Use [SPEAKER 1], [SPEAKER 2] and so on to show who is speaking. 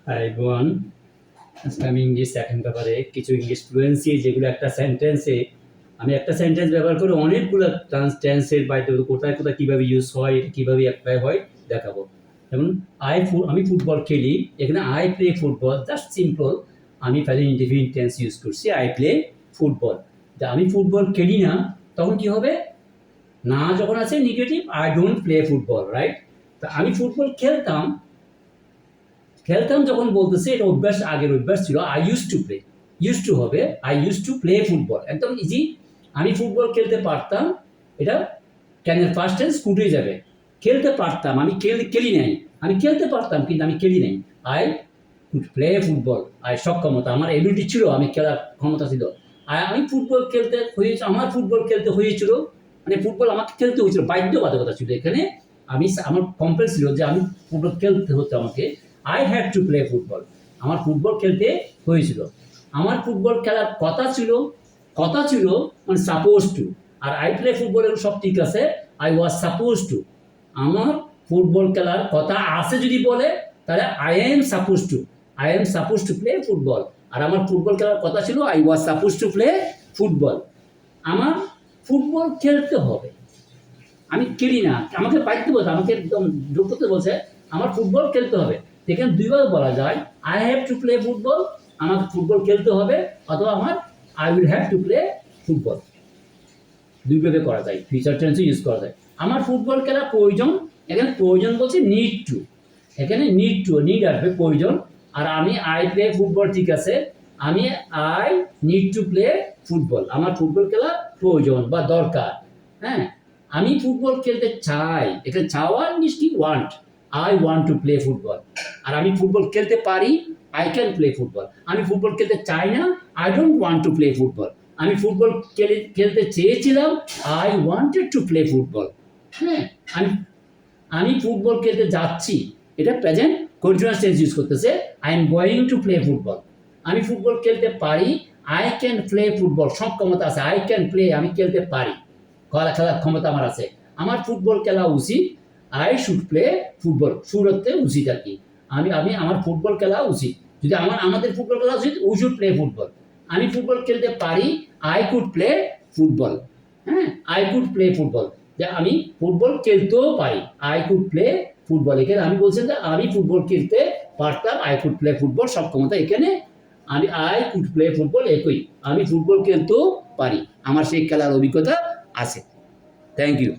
[SPEAKER 1] Hi everyone, আজকে আমি English second পেপারে কিছু ইংলিশ ফ্লুয়েন্সি যেগুলো একটা সেন্টেন্সে আমি একটা সেন্টেন্স ব্যবহার করে অনেকগুলো টেন্সের বাইরে কোথায় কোথায় কীভাবে ইউজ হয়, এটা কীভাবে অ্যাপ্লাই হয় দেখাবো। যেমন আমি ফুটবল খেলি, এখানে I play football, just simple. আমি প্রেজেন্ট ইনডিফিনিট টেন্স ইউজ করছি, আই প্লে ফুটবল। আমি ফুটবল খেলি না, তখন কি হবে? না যখন আছে negative, I don't play football, right? তা আমি ফুটবল খেলতাম যখন বলতেছে, এটা অভ্যাস, আগের অভ্যাস ছিল। I use to play, use to হবে I use to play football, একদম ইজি। আমি ফুটবল খেলতে পারতাম, এটা ক্যানের ফার্স্ট টেন্স ফুটে যাবে। খেলতে পারতাম, আমি খেলি নাই, আমি খেলতে পারতাম কিন্তু আমি খেলি নাই। I could play football, I সক্ষমতা, আমার এবিলিটি ছিল, আমি খেলার ক্ষমতা ছিল। আমি ফুটবল খেলতে হয়েছে, আমার ফুটবল খেলতে হয়েছিল, মানে ফুটবল আমাকে খেলতে হয়েছিল, বাধ্যবাধকতা ছিল এখানে। আমার কম্পাল ছিল যে আমি ফুটবল খেলতে হতো আমাকে। I had to play football, আমার ফুটবল খেলতে হয়েছিল। আমার ফুটবল খেলার কথা ছিল মানে সাপোজ টু। আর আই প্লে ফুটবল, এগুলো সব ঠিক আছে। আই ওয়াজ সাপোজ টু, আমার ফুটবল খেলার কথা আছে যদি বলে, তাহলে I am suppose to play football. আর আমার ফুটবল খেলার কথা ছিল I was suppose to play football. আমার ফুটবল খেলতে হবে, আমি খেলি না, আমাকে পাইতে বলছে, আমাকে একদম জোর করতে বলছে আমার ফুটবল খেলতে হবে। এখানে দুইবার বলা যায়, I have to play football, আমাকে ফুটবল খেলতে হবে, অথবা আমার I will have to play football. দুইভাবে করা যায়, ফিউচার টেন্সে ইউজ করা যায়। আমার ফুটবল খেলা প্রয়োজন, এখানে প্রয়োজন বলছে নিড টু, এখানে নিড আসবে, প্রয়োজন। আর আমি আই প্লে ফুটবল, ঠিক আছে, আমি I need to play football, আমার ফুটবল খেলা প্রয়োজন বা দরকার। হ্যাঁ, আমি ফুটবল খেলতে চাই, এখানে চাওয়ার নিশ্চয়ই want, I want to play football. আর আমি ফুটবল খেলতে পারি, আই ক্যান প্লে ফুটবল। আমি ফুটবল খেলতে চাই না, I don't want to play football. আমি ফুটবল খেলতে চেয়েছিলাম, I wanted to play football. হ্যাঁ, আমি ফুটবল খেলতে যাচ্ছি, এটা প্রেজেন্ট কন্টিনিউয়াস টেন্স ইউজ করতেছে, I am going to play football. আমি ফুটবল খেলতে পারি, আই ক্যান প্লে ফুটবল, সক্ষমতা আছে, আই ক্যান প্লে, আমি খেলতে পারি, খেলার ক্ষমতা আমার আছে। আমার ফুটবল খেলা উচিত, আই শুড প্লে ফুটবল, সুরতে উচিত আর কি। আমার ফুটবল খেলা উচিত, যদি আমাদের ফুটবল খেলা উচিত, উই শুড প্লে ফুটবল। আমি ফুটবল খেলতে পারি, আই কুড প্লে ফুটবল। হ্যাঁ, আই কুড প্লে ফুটবল, যে আমি ফুটবল খেলতেও পারি, আই কুড প্লে ফুটবল। এখানে আমি বলছেন যে আমি ফুটবল খেলতে পারতাম, আই কুড প্লে ফুটবল, সক্ষমতা এখানে। আই কুড প্লে ফুটবল একই, আমি ফুটবল খেলতেও পারি, আমার সেই খেলার অভিজ্ঞতা আছে। Thank you.